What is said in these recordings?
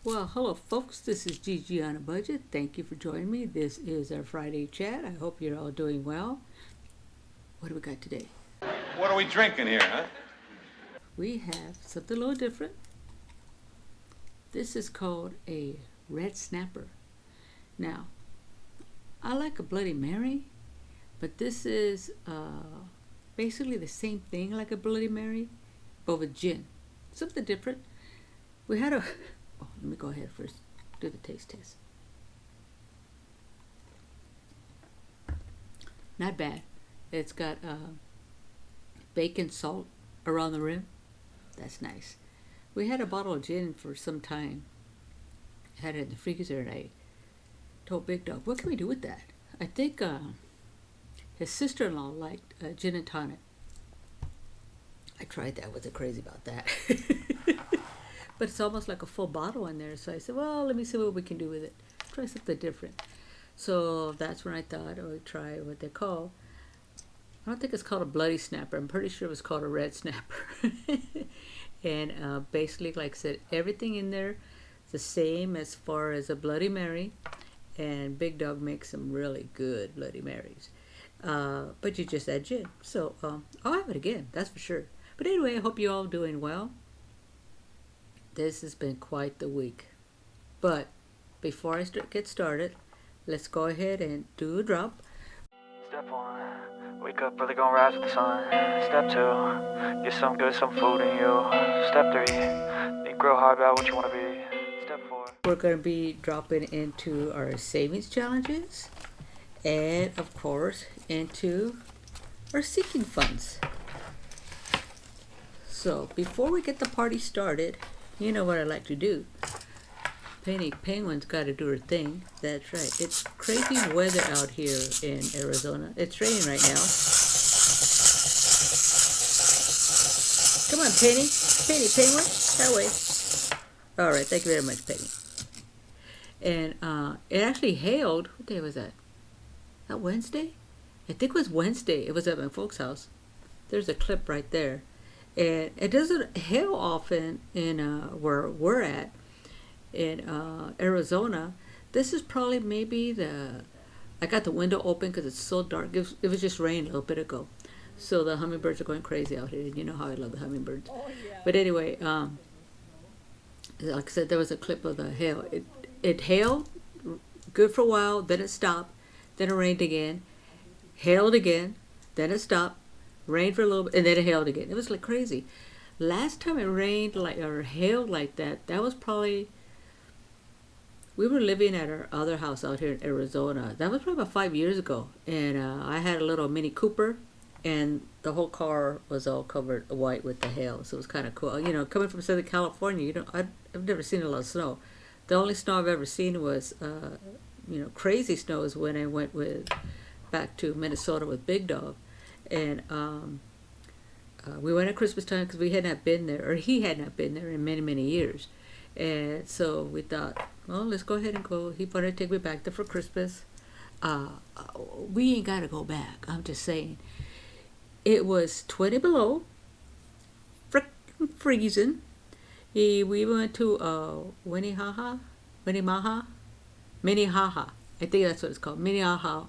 Well, hello, folks. This is Gigi on a budget. Thank you for joining me. This is our Friday chat. I hope you're all doing well. What do we got today? What are we drinking here, huh? We have something a little different. This is called a red snapper. Now, I like a Bloody Mary, but this is basically the same thing like a Bloody Mary, but with gin. Something different. We had a. Oh, let me go ahead first. Do the taste test. Not bad. It's got bacon salt around the rim. That's nice. We had a bottle of gin for some time. Had it in the freezer, and I told Big Dog, "What can we do with that?" I think his sister-in-law liked gin and tonic. I tried that. I wasn't crazy about that. But it's almost like a full bottle in there. So I said, well, let me see what we can do with it. Try something different. So that's when I thought I would try what they call, I don't think it's called a bloody snapper. I'm pretty sure it was called a red snapper. And basically, like I said, everything in there is the same as far as a Bloody Mary. And Big Dog makes some really good Bloody Marys. But you just add gin. So I'll have it again, that's for sure. But anyway, I hope you're all doing well. This has been quite the week. But before I get started, let's go ahead and do a drop. Step 1, wake up early, gonna rise with the sun. Step 2, get some good, some food in you. Step 3, think real hard about what you want to be. Step 4. We're going to be dropping into our savings challenges and, of course, into our seeking funds. So before we get the party started, you know what I like to do. Penguin's got to do her thing. That's right. It's crazy weather out here in Arizona. It's raining right now. Come on, Penny. Penguin, that way. All right, thank you very much, Penny. And it actually hailed. What day was that? That Wednesday? I think it was Wednesday. It was at my folks' house. There's a clip right there. And it doesn't hail often in where we're at in Arizona. This is probably maybe I got the window open because it's so dark. It was just raining a little bit ago. So the hummingbirds are going crazy out here. You know how I love the hummingbirds. Oh, yeah. But anyway, like I said, there was a clip of the hail. It hailed good for a while, then it stopped, then it rained again, hailed again, then it stopped, rained for a little bit, and then it hailed again. It was like crazy. Last time it rained or hailed like that was probably, we were living at our other house out here in Arizona. That was probably about 5 years ago. And I had a little Mini Cooper, and the whole car was all covered white with the hail. So it was kind of cool. You know, coming from Southern California, I've never seen a lot of snow. The only snow I've ever seen was, crazy snow is when I went back to Minnesota with Big Dog. And we went at Christmas time because we had not been there, or he had not been there in many, many years. And so we thought, well, let's go ahead and go. He wanted to take me back there for Christmas. We ain't got to go back. I'm just saying. It was 20 below, frickin' freezing. We went to Minnehaha. I think that's what it's called. Minnehaha.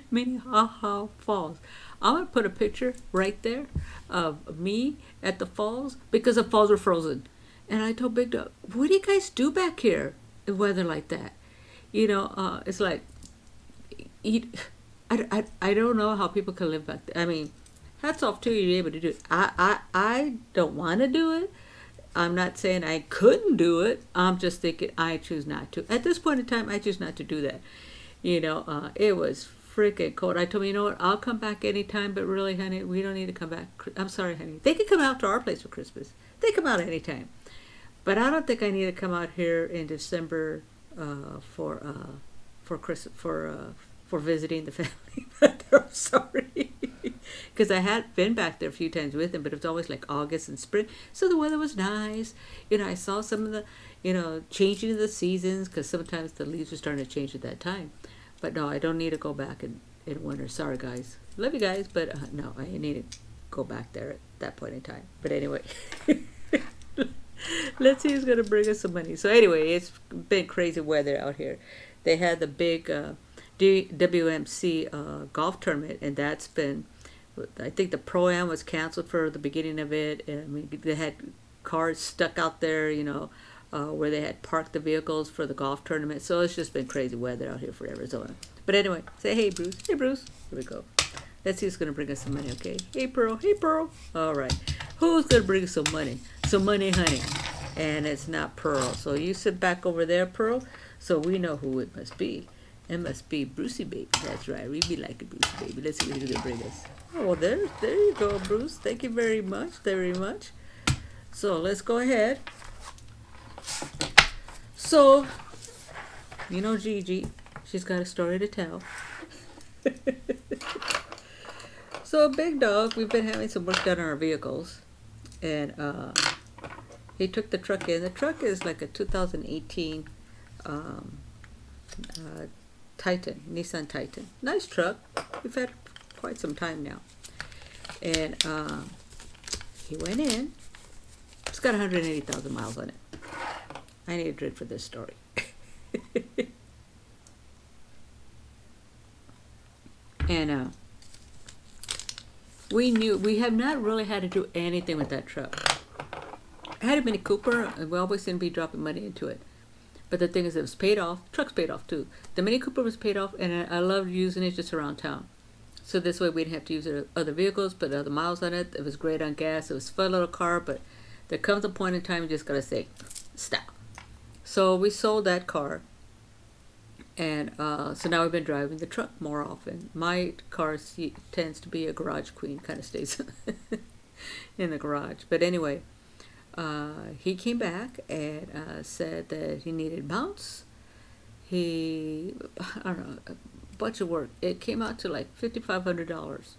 Minnehaha Falls. I'm going to put a picture right there of me at the falls because the falls were frozen. And I told Big Dog, what do you guys do back here in weather like that? It's like, I don't know how people can live back there. I mean, hats off to you, you're able to do it. I don't want to do it. I'm not saying I couldn't do it. I'm just thinking I choose not to. At this point in time, I choose not to do that. It was freaking cold. I told him, you know what, I'll come back anytime, but really, honey, we don't need to come back. I'm sorry, honey. They can come out to our place for Christmas. They come out anytime. But I don't think I need to come out here in December for visiting the family. But I'm sorry. Because I had been back there a few times with him, but it was always like August and spring. So the weather was nice. I saw some of the, changing of the seasons, because sometimes the leaves are starting to change at that time. But no, I don't need to go back in winter. Sorry, guys. Love you guys, but no, I need to go back there at that point in time. But anyway, Let's see who's gonna bring us some money. So anyway, it's been crazy weather out here. They had the big WMC golf tournament, and that's been. I think the Pro-Am was canceled for the beginning of it. I mean, they had cars stuck out there, where they had parked the vehicles for the golf tournament. So it's just been crazy weather out here for Arizona. But anyway, say hey, Bruce. Hey, Bruce. Here we go. Let's see who's going to bring us some money, okay? Hey, Pearl. Hey, Pearl. All right. Who's going to bring us some money? Some money, honey. And it's not Pearl. So you sit back over there, Pearl, so we know who it must be. It must be Brucey Baby. That's right. We be like a Brucey Baby. Let's see what he's going to bring us. Oh, well, there you go, Bruce. Thank you very much. Very much. So let's go ahead. So, Gigi, she's got a story to tell. So, Big Dog, we've been having some work done on our vehicles. And he took the truck in. The truck is like a 2018 Nissan Titan. Nice truck. We've had quite some time now. And he went in. It's got 180,000 miles on it. I need a drink for this story. And we have not really had to do anything with that truck. I had a Mini Cooper, and we always seem to be dropping money into it. But the thing is, it was paid off. The truck's paid off too. The Mini Cooper was paid off, and I loved using it just around town. So this way we didn't have to use it on other vehicles, put other miles on it. It was great on gas. It was a fun little car, but there comes a point in time you just gotta say, stop. So we sold that car, and so now we've been driving the truck more often. My car tends to be a garage queen, kind of stays in the garage. But anyway, he came back and said that he needed mounts. I don't know, a bunch of work. It came out to like $5,500.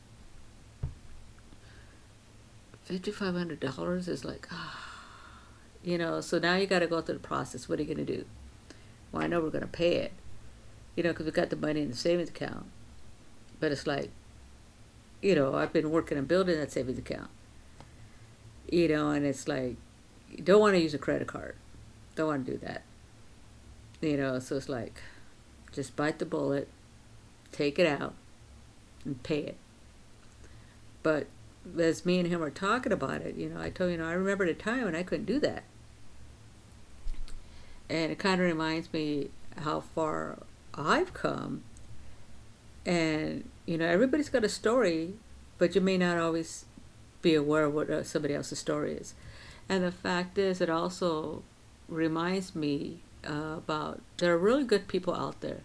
$5,500 is like, so now you got to go through the process. What are you going to do? Well, I know we're going to pay it, because we got the money in the savings account. But it's like, I've been working on building that savings account, and it's like, you don't want to use a credit card. Don't want to do that. So it's like, just bite the bullet, take it out, and pay it. But as me and him were talking about it, I told I remember a time when I couldn't do that. And it kind of reminds me how far I've come. And, everybody's got a story, but you may not always be aware of what somebody else's story is. And the fact is, it also reminds me about there are really good people out there.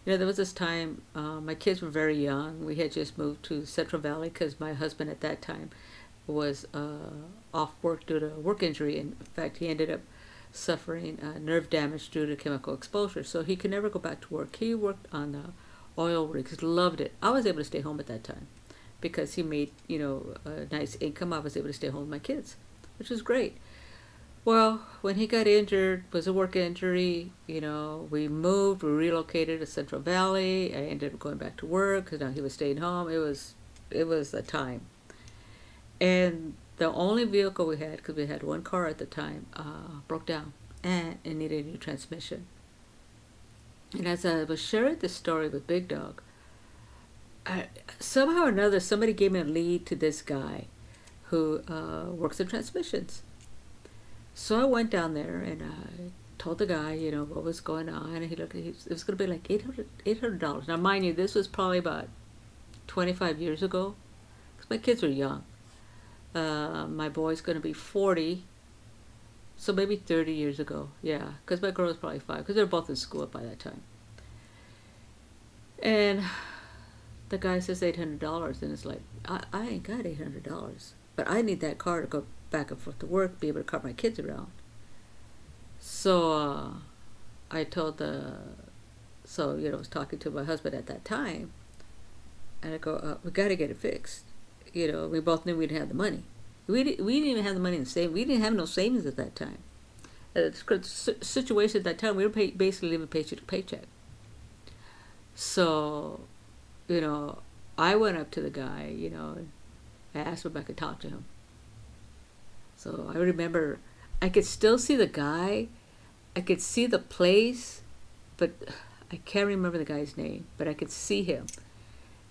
There was this time, my kids were very young. We had just moved to Central Valley because my husband at that time was off work due to a work injury. In fact, he ended up suffering nerve damage due to chemical exposure. So he could never go back to work. He worked on oil rigs, loved it. I was able to stay home at that time because he made, a nice income. I was able to stay home with my kids, which was great. Well, when he got injured, it was a work injury, we moved, we relocated to Central Valley. I ended up going back to work because now he was staying home. It was a time. And the only vehicle we had, because we had one car at the time, broke down and it needed a new transmission. And as I was sharing this story with Big Dog, somehow or another, somebody gave me a lead to this guy who works in transmissions. So I went down there and I told the guy, what was going on. And he looked at it was going to be like $800. Now, mind you, this was probably about 25 years ago because my kids were young. My boy's going to be 40, so maybe 30 years ago. Yeah, because my girl was probably 5 because they were both in school by that time. And the guy says $800, and it's like, I ain't got $800, but I need that car to go back and forth to work, be able to cart my kids around. So I told I was talking to my husband at that time, and I go, we got to get it fixed. We both knew we didn't have the money. We didn't even have the money in the savings. We didn't have no savings at that time. The situation at that time, we were basically living paycheck to paycheck. So, I went up to the guy, I asked him if I could talk to him. So I remember I could still see the guy. I could see the place, but I can't remember the guy's name, but I could see him.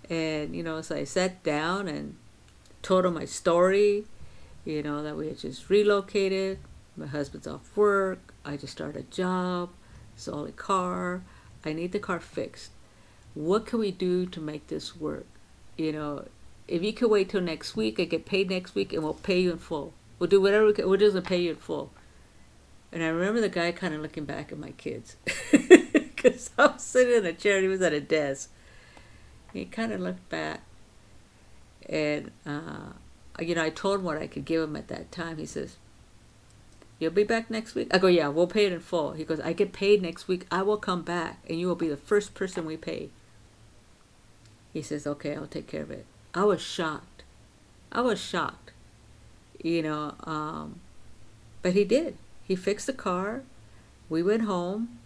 And, so I sat down and told him my story, that we had just relocated. My husband's off work. I just started a job. Sold a car. I need the car fixed. What can we do to make this work? If you could wait till next week, I get paid next week and we'll pay you in full. We'll do whatever we can. We'll just pay you in full. And I remember the guy kind of looking back at my kids. Because I was sitting in a chair and he was at a desk. He kind of looked back. And, I told him what I could give him at that time. He says, "You'll be back next week?" I go, "Yeah, we'll pay it in full." He goes, "I get paid next week. I will come back and you will be the first person we pay." He says, "Okay, I'll take care of it." I was shocked. But he did. He fixed the car. We went home.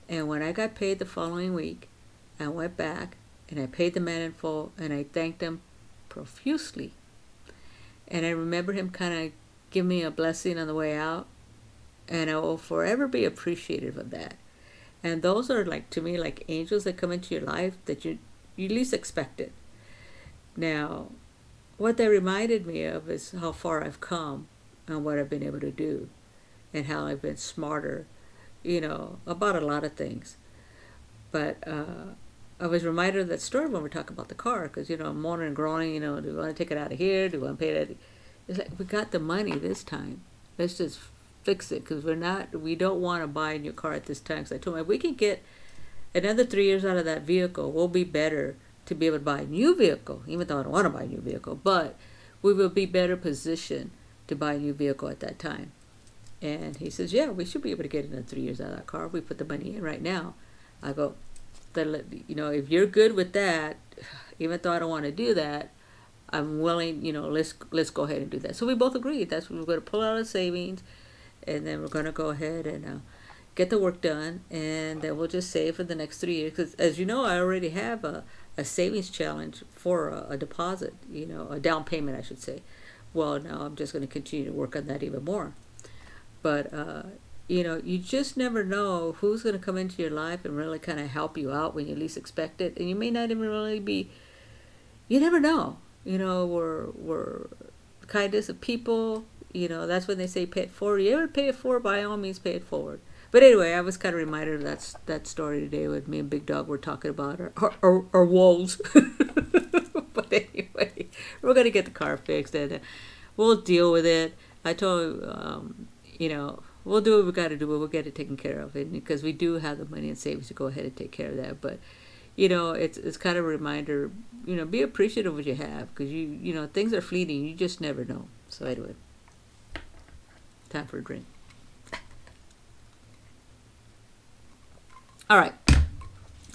And when I got paid the following week, I went back and I paid the man in full and I thanked him profusely. And I remember him kind of giving me a blessing on the way out. And I will forever be appreciative of that. And those are to me like angels that come into your life that you least expect it. Now, what that reminded me of is how far I've come and what I've been able to do and how I've been smarter, about a lot of things. But I was reminded of that story when we're talking about the car because, I'm moaning and groaning, do we want to take it out of here? Do we want to pay that? It's like, we got the money this time. Let's just fix it because we don't want to buy a new car at this time. Because I told him, if we can get another 3 years out of that vehicle, we'll be better to be able to buy a new vehicle, even though I don't want to buy a new vehicle, but we will be better positioned to buy a new vehicle at that time. And he says, "Yeah, we should be able to get another 3 years out of that car. We put the money in right now." I go, if you're good with that, even though I don't want to do that, I'm willing, let's go ahead and do that. So we both agreed. That's what we're going to pull out of savings, and then we're going to go ahead and get the work done, and then we'll just save for the next 3 years. Because as you know, I already have a savings challenge for a deposit, a down payment, I should say. Well, now I'm just going to continue to work on that even more. But, you just never know who's going to come into your life and really kind of help you out when you least expect it. And you may not even really be, you never know. We're kindness of people, that's when they say pay it forward. You ever pay it forward, by all means pay it forward. But anyway, I was kind of reminded of that story today when me and Big Dog were talking about our woes. But anyway, we're going to get the car fixed and we'll deal with it. I told we'll do what we got to do, but we'll get it taken care of. And because we do have the money and savings to go ahead and take care of that. But, it's kind of a reminder, be appreciative of what you have because, things are fleeting. You just never know. So anyway, time for a drink. All right,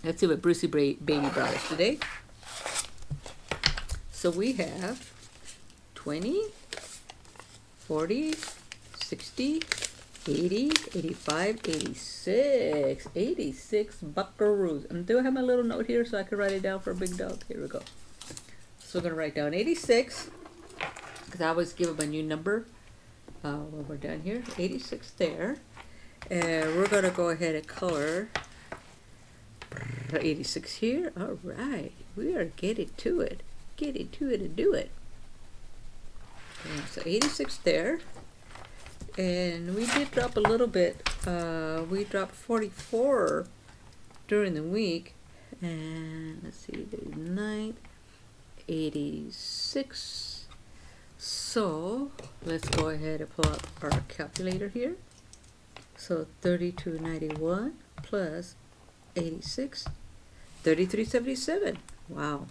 let's see what Brucey Baby brought us today. So we have 20, 40, 60, 80, 85, 86. 86 buckaroos. And do I have my little note here so I can write it down for a Big Dog? Here we go. So we're going to write down 86 because I always give them a new number when we're done here. 86 there. And we're going to go ahead and color 86 here. All right. We are getting to it. Getting to it and do it. Okay, so 86 there. And we did drop a little bit. We dropped 44 during the week. And let's see, the 9th, 86. So let's go ahead and pull up our calculator here. So 3291 plus 86, 3377. Wow.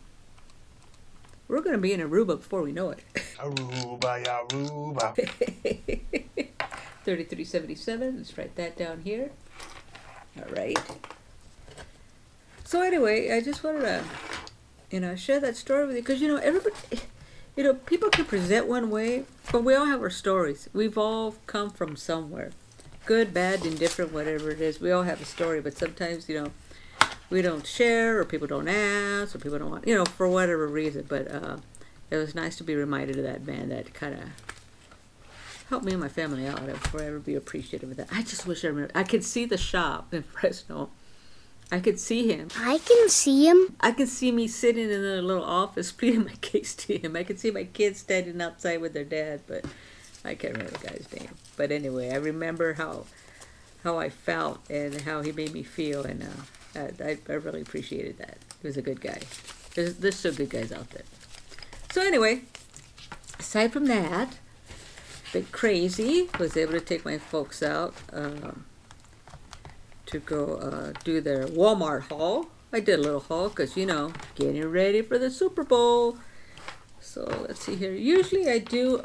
We're going to be in Aruba before we know it. Aruba, Aruba. 3377. Let's write that down here. All right. So anyway, I just wanted to, share that story with you because, everybody, people can present one way, but we all have our stories. We've all come from somewhere. Good, bad, indifferent, whatever it is. We all have a story, but sometimes, we don't share or people don't ask or people don't want, for whatever reason. But it was nice to be reminded of that man that kind of help me and my family out. I'll forever be appreciative of that. I just wish I remember. I could see the shop in Fresno. I could see him. I can see him. I can see me sitting in a little office pleading my case to him. I can see my kids standing outside with their dad, but I can't remember the guy's name. But anyway, I remember how I felt and how he made me feel, and I really appreciated that. He was a good guy. There's some good guys out there. So anyway, aside from that, bit crazy. Was able to take my folks out to go do their Walmart haul. I did a little haul because, you know, getting ready for the Super Bowl. So let's see here. Usually I do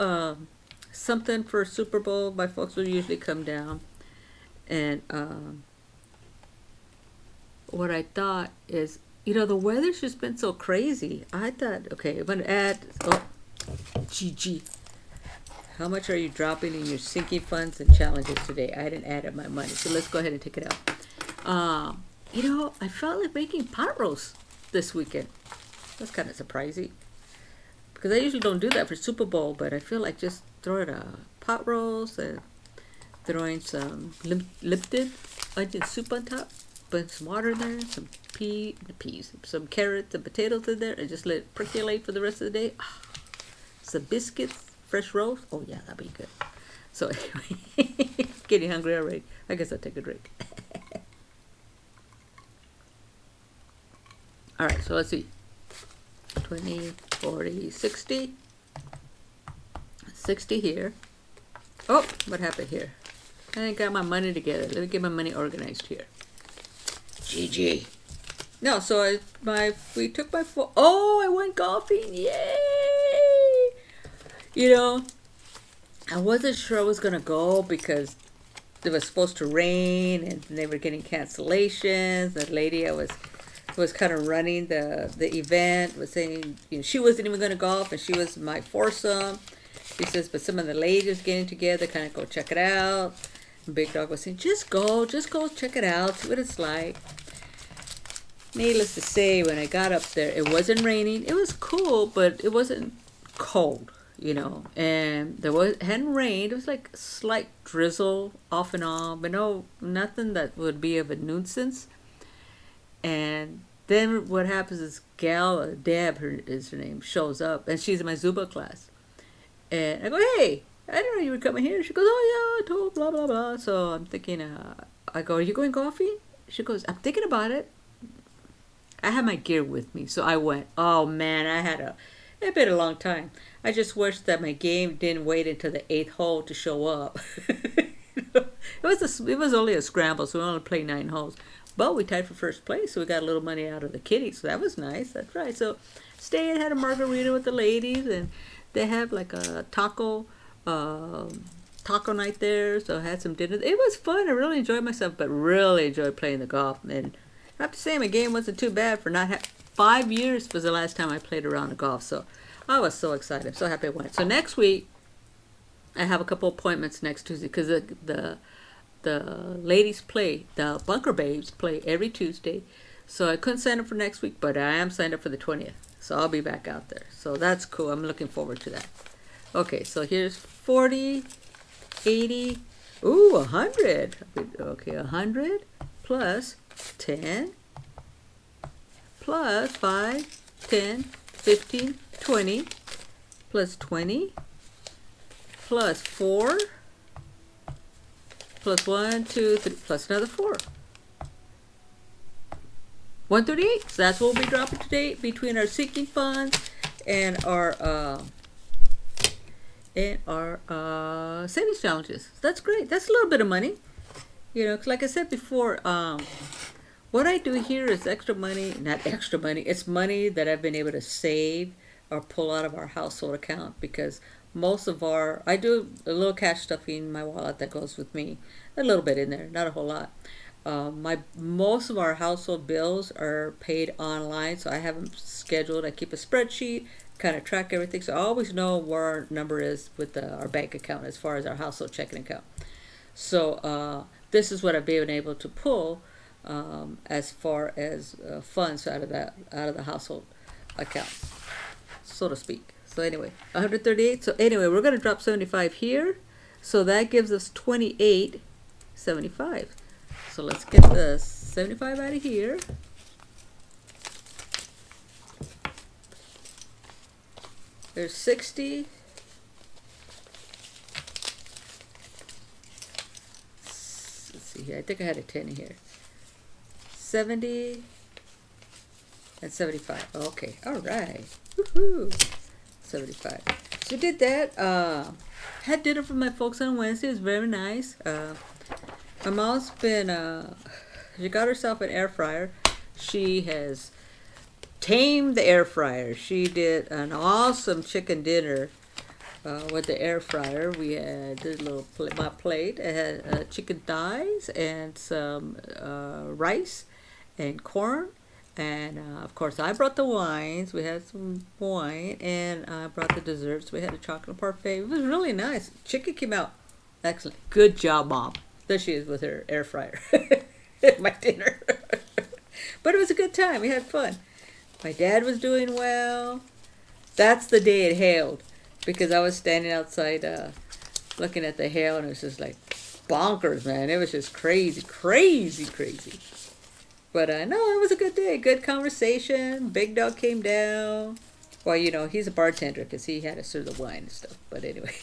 something for Super Bowl. My folks will usually come down. And what I thought is, you know, the weather's just been so crazy. I thought, okay, I'm going to add, Gigi. How much are you dropping in your sinking funds and challenges today? I didn't add up my money, so let's go ahead and take it out. You know, I felt like making pot roast this weekend. That's kind of surprising, because I usually don't do that for Super Bowl, but I feel like just throwing a pot roast and throwing some lifted onion soup on top, put some water in there, some peas, some carrots and potatoes in there, and just let it percolate for the rest of the day. Some biscuits. Fresh roast? Oh yeah, that'd be good. So anyway, getting hungry already. I guess I'll take a drink. All right, so let's see. 20, 40, 60. 60 here. Oh, what happened here? I ain't got my money together. Let me get my money organized here. Gigi. No, so we took my phone. Oh, I went golfing. Yay! You know, I wasn't sure I was going to go because it was supposed to rain and they were getting cancellations. The lady I was kind of running the event was saying, you know, she wasn't even going to golf and she was my foursome. She says, but some of the ladies getting together, kind of go check it out. And Big Dog was saying, just go check it out, see what it's like. Needless to say, when I got up there, it wasn't raining. It was cool, but it wasn't cold. You know, and hadn't rained. It was like a slight drizzle off and on, but no, nothing that would be of a nuisance. And then what happens is Deb is her name, shows up, and she's in my Zumba class. And I go, hey, I didn't know you were coming here. She goes, oh yeah, I told blah blah blah. So I'm thinking, I go, are you going golfing? She goes, I'm thinking about it. I had my gear with me, so I went. Oh man, it's been a long time. I just wish that my game didn't wait until the 8th hole to show up. It was only a scramble, so we only played 9 holes. But we tied for first place, so we got a little money out of the kitty, so that was nice. That's right. So stayed, had a margarita with the ladies, and they have like a taco night there, so I had some dinner. It was fun. I really enjoyed myself, but really enjoyed playing the golf. And I have to say, my game wasn't too bad for not 5 years was the last time I played a round of golf, so I was so excited. I'm so happy I went. So next week, I have a couple appointments next Tuesday because the ladies play, the Bunker Babes play every Tuesday. So I couldn't sign up for next week, but I am signed up for the 20th. So I'll be back out there. So that's cool. I'm looking forward to that. Okay, so here's 40, 80, 100. Okay, 100 plus 10 plus 5, 10, 15, 20, plus 20, plus 4, plus 1, 2, 3, plus another 4. 138. So that's what we'll be dropping today between our sinking funds and our savings challenges. So that's great. That's a little bit of money. You know, 'cause like I said before, what I do here is extra money, not extra money. It's money that I've been able to save or pull out of our household account, because I do a little cash stuffing in my wallet that goes with me, a little bit in there, not a whole lot. Most of our household bills are paid online, so I have them scheduled. I keep a spreadsheet, kind of track everything, so I always know where our number is with our bank account as far as our household checking account. So this is what I've been able to pull as far as funds out of the household account, so to speak. So anyway, 138. So anyway, we're going to drop 75 here. So that gives us $28.75. So let's get the 75 out of here. There's 60. Let's see here. I think I had a 10 here. 70 and 75. Okay. All right. Woohoo. 75. So we did that. Had dinner for my folks on Wednesday. It was very nice. My mom's been, she got herself an air fryer. She has tamed the air fryer. She did an awesome chicken dinner with the air fryer. We had this little my plate. It had chicken thighs and some rice and corn. And of course, I brought the wines. We had some wine, and I brought the desserts. We had a chocolate parfait. It was really nice. Chicken came out excellent. Good job, Mom. There she is with her air fryer. My dinner. But it was a good time. We had fun. My dad was doing well. That's the day it hailed, because I was standing outside looking at the hail, and it was just like bonkers, man. It was just crazy, crazy, crazy. But no, it was a good day. Good conversation. Big Dog came down. Well, you know, he's a bartender because he had to serve the wine and stuff. But anyway,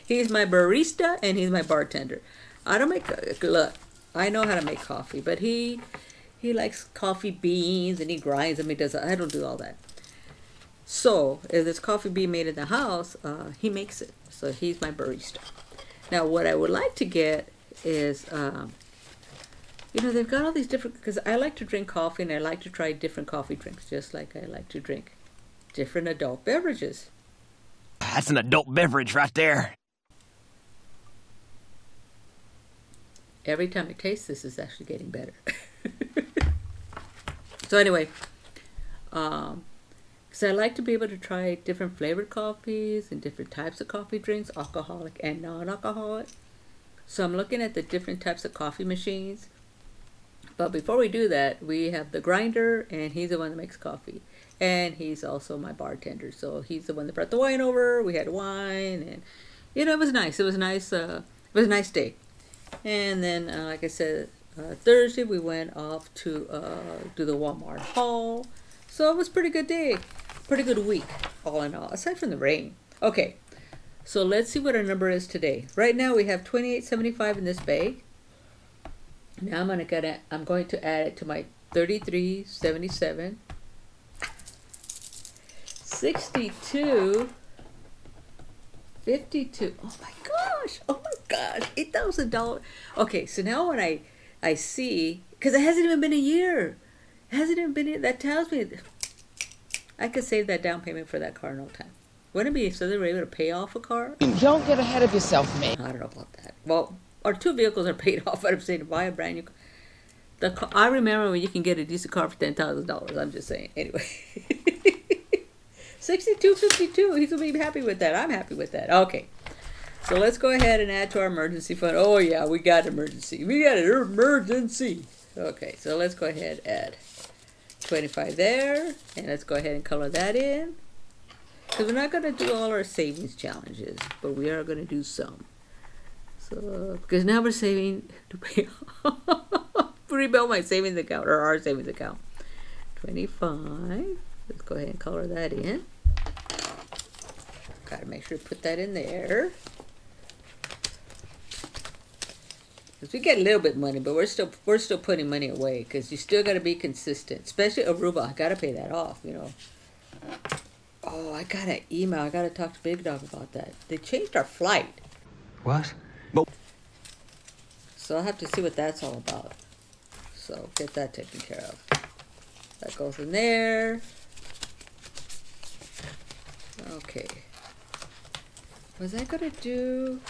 he's my barista and he's my bartender. I don't make, look, I know how to make coffee, but he likes coffee beans and he grinds them. He does, I don't do all that. So if there's coffee being made in the house, he makes it. So he's my barista. Now, what I would like to get is, you know, they've got all these different, because I like to drink coffee and I like to try different coffee drinks, just like I like to drink different adult beverages. That's an adult beverage right there. Every time I taste this, it's actually getting better. So anyway, because I like to be able to try different flavored coffees and different types of coffee drinks, alcoholic and non-alcoholic. So I'm looking at the different types of coffee machines. But before we do that, we have the grinder, and he's the one that makes coffee. And he's also my bartender. So he's the one that brought the wine over. We had wine, and, you know, it was nice. It was nice. It was a nice day. And then, like I said, Thursday we went off to do the Walmart haul. So it was a pretty good day. Pretty good week, all in all, aside from the rain. Okay, so let's see what our number is today. Right now we have $28.75 in this bag. Now I'm going to add it to my $33.77. $62. $52. Oh my gosh! Oh my gosh! $8,000. Okay, so now when I see, because it hasn't even been a year. It hasn't even been. That tells me I could save that down payment for that car in no time. Wouldn't it be so they were able to pay off a car? Don't get ahead of yourself, man. I don't know about that. Well, our two vehicles are paid off. But I'm saying to buy a brand new car. I remember when you can get a decent car for $10,000. I'm just saying. Anyway. $62.52. He's gonna be happy with that. I'm happy with that. Okay. So let's go ahead and add to our emergency fund. Oh yeah, we got an emergency. We got an emergency. Okay, so let's go ahead and add 25 there. And let's go ahead and color that in. Because we're not going to do all our savings challenges, but we are going to do some. So, because now we're saving to pay off, rebuild my savings account, or our savings account. 25. Let's go ahead and color that in. Got to make sure to put that in there. Because we get a little bit of money, but we're still putting money away, because you still got to be consistent. Especially Aruba, I got to pay that off, you know. Oh, I got an email. I got to talk to Big Dog about that. They changed our flight. What? So I'll have to see what that's all about. So get that taken care of. That goes in there. Okay. Was I going to do...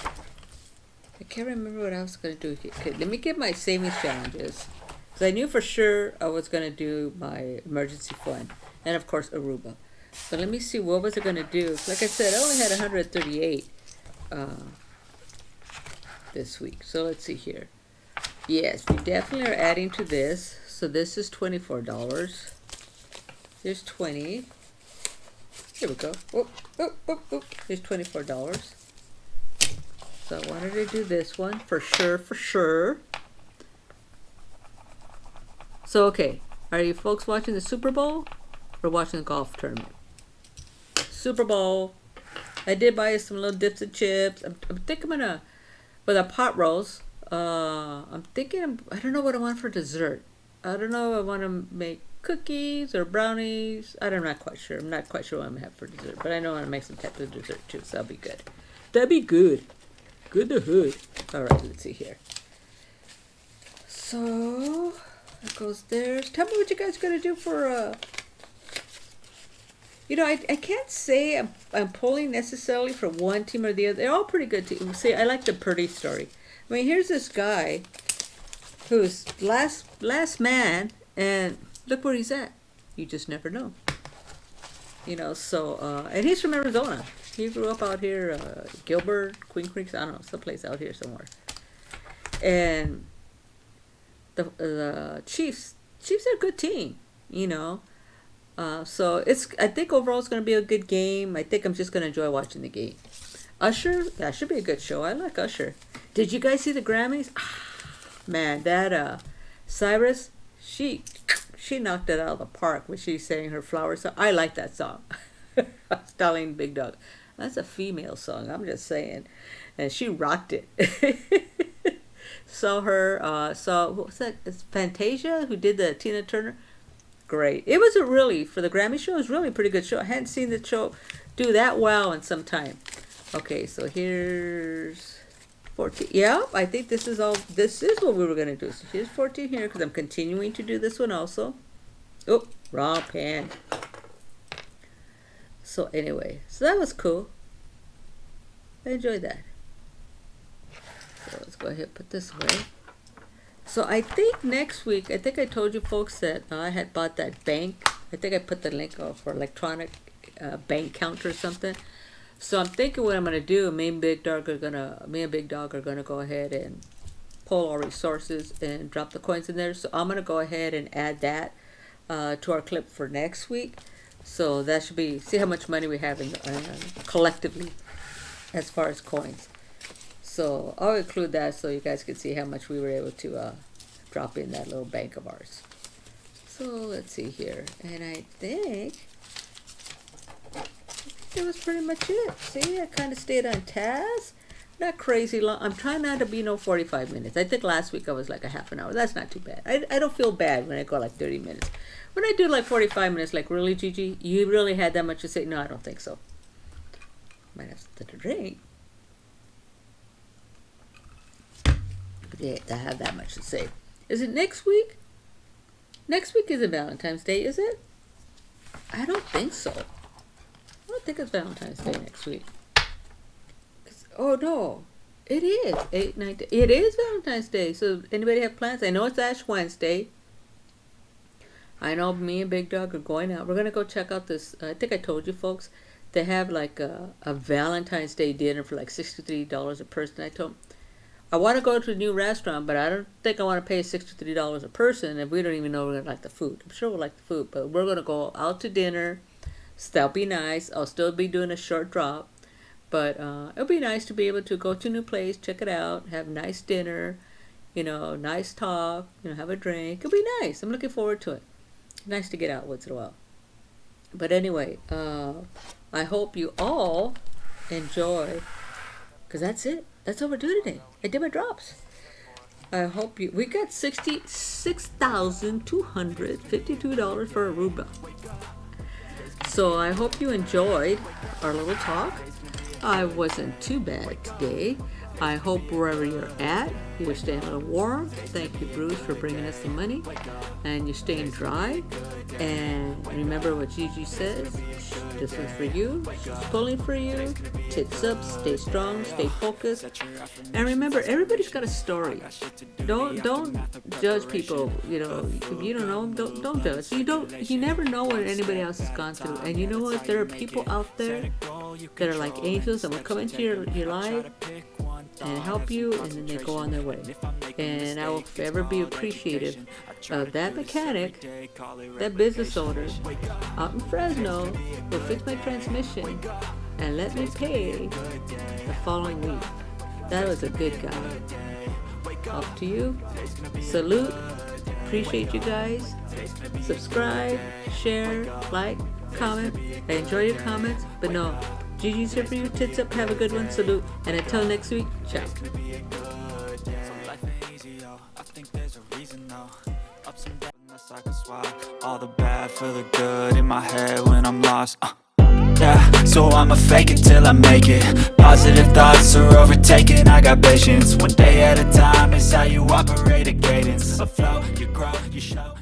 I can't remember what I was going to do here. Okay, let me get my savings challenges. Because I knew for sure I was going to do my emergency fund. And of course, Aruba. So let me see, what was I going to do? Like I said, I only had 138 this week. So let's see here. Yes, we definitely are adding to this. So this is $24. Here's 20. Here we go. Whoop, whoop, whoop, whoop. Here's $24. So I wanted to do this one for sure. So, okay, are you folks watching the Super Bowl or watching the golf tournament? Super Bowl. I did buy some little dips and chips. I'm thinking I'm gonna, with a pot roast, I'm thinking, I don't know what I want for dessert. I don't know if I want to make cookies or brownies. I'm not quite sure. I'm not quite sure what I'm gonna have for dessert, but I know I want to make some type of dessert too, so that'll be good. That'd be good. Good to hood. All right, let's see here. So that goes there. Tell me what you guys gonna do for you know, I can't say I'm pulling necessarily for one team or the other. They're all pretty good teams. See, I like the Purdy story. I mean, here's this guy who's last man, and look where he's at. You just never know. You know, so, and he's from Arizona. He grew up out here, Gilbert, Queen Creek, I don't know, someplace out here somewhere. And the Chiefs are a good team, you know. So I think overall it's going to be a good game. I think I'm just going to enjoy watching the game. Usher, that should be a good show. I like Usher. Did you guys see the Grammys? Man, that Cyrus, she knocked it out of the park when she sang her flower song. I like that song. I was telling Big Dog, that's a female song. I'm just saying, and she rocked it. Saw what was that? It's Fantasia who did the Tina Turner. Great. It was for the Grammy show, it was really a pretty good show. I hadn't seen the show do that well in some time. Okay, so here's 14. Yeah, I think this is what we were going to do. So here's 14 here because I'm continuing to do this one also. Oh, wrong pen. So anyway, so that was cool. I enjoyed that. So let's go ahead and put this away. So I think next week, I think I told you folks that I had bought that bank. I think I put the link for electronic bank counter or something. So I'm thinking what I'm gonna do. Me and Big Dog are gonna go ahead and pull our resources and drop the coins in there. So I'm gonna go ahead and add that to our clip for next week. So that should be, see how much money we have in collectively as far as coins. So I'll include that so you guys can see how much we were able to drop in that little bank of ours. So let's see here. And I think that was pretty much it. See, I kind of stayed on task. Not crazy long. I'm trying not to be 45 minutes. I think last week I was like a half an hour. That's not too bad. I don't feel bad when I go like 30 minutes. When I do like 45 minutes, like, really, Gigi? You really had that much to say? No, I don't think so. Might have something to drink. Yeah, I have that much to say. Is it next week? Next week isn't Valentine's Day, is it? I don't think so. I don't think it's Valentine's Day next week. Oh no, it is 8, 9. It is Valentine's Day. So anybody have plans? I know it's Ash Wednesday. I know me and Big Dog are going out. We're gonna go check out this. I think I told you folks. They have like a Valentine's Day dinner for like $63 a person. I told them, I want to go to a new restaurant, but I don't think I want to pay $63 a person if we don't even know we're going to like the food. I'm sure we'll like the food, but we're going to go out to dinner. So that'll be nice. I'll still be doing a short drop, but it'll be nice to be able to go to a new place, check it out, have a nice dinner, nice talk, have a drink. It'll be nice. I'm looking forward to it. Nice to get out once in a while. But anyway, I hope you all enjoy, because that's it. That's all we're doing today. I did my drops. I hope we got $66,252 for Aruba. So I hope you enjoyed our little talk. I wasn't too bad today. I hope wherever you're at, you're staying a little warm. Thank you, Bruce, for bringing us the money. And you're staying dry. And remember what Gigi says. This one's for you. She's pulling for you. Tits up. Stay strong. Stay focused. And remember, everybody's got a story. Don't judge people. If you don't know them, don't judge. You never know what anybody else has gone through. And you know what? There are people out there that are like angels that will come into your life and help you, and then they go on their way. And I will forever be appreciative of that mechanic, that business owner out in Fresno who fixed my transmission and let me pay the following week. That was a good guy. Up to you. Salute. Appreciate you guys. Subscribe, share, like, comment. I enjoy your comments, but no. Gigi's here for you. Tits up. Have a good one. Salute. And until next week, ciao. I can swap all the bad for the good in my head when I'm lost. Yeah, so I'ma fake it till I make it. Positive thoughts are overtaken. I got patience. One day at a time is how you operate a cadence. A flow, you grow, you show.